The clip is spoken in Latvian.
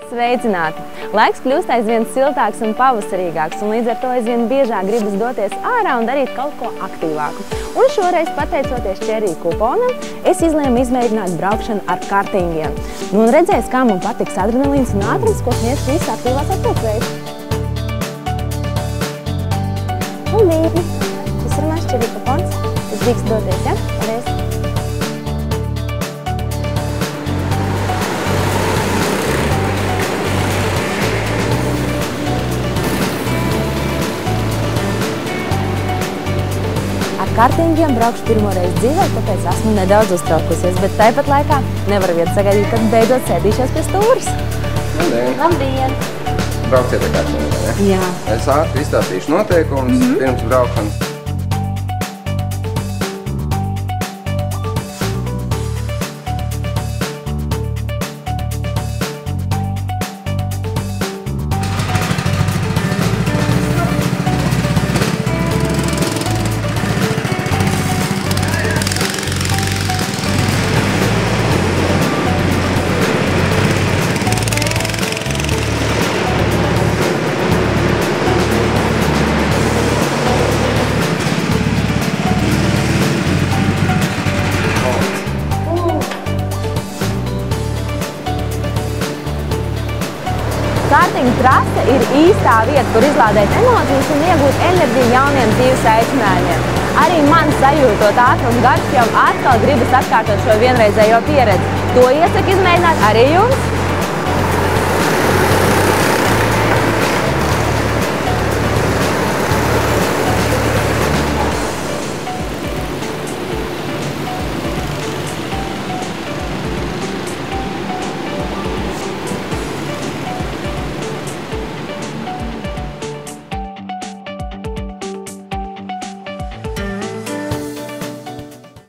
Sveicināti! Laiks kļūst aizvien siltāks un pavasarīgāks, un līdz ar to aizvien biežāk gribas doties ārā un darīt kaut ko aktīvāku. Un šoreiz, pateicoties Cherry kuponam, es izlēmu izmēģināt braukšanu ar kartingiem. Nu un redzēs, kā man patiks adrenalīns un ātrums, ko sniedz šīs aktīvās atpūtveidi. Un mīļi, šis ir mans Cherry kupons. Es drīkst doties, ja? Paldies! Ar kartingiem braukšu pirmo reizi dzīvē, tāpēc esmu nedaudz uztraukusies, bet tāpat laikā nevaru vietu sagaidīt, kad beidzot sēdīšos pie stūres. Labdien! Labdien! Brauciet ar kartingiem, ne? Jā. Es ātri izstāstīšu noteikumus pirms braukšanas. Kartinga trase ir īstā vieta, kur izlādēt emocijas un iegūt enerģiju jauniem dzīves aicinājumiem. Arī man sajūtot ātrumu garšķiem atkal gribas atkārtot šo vienreizējo pieredzi. To iesaku izmēģināt arī jums!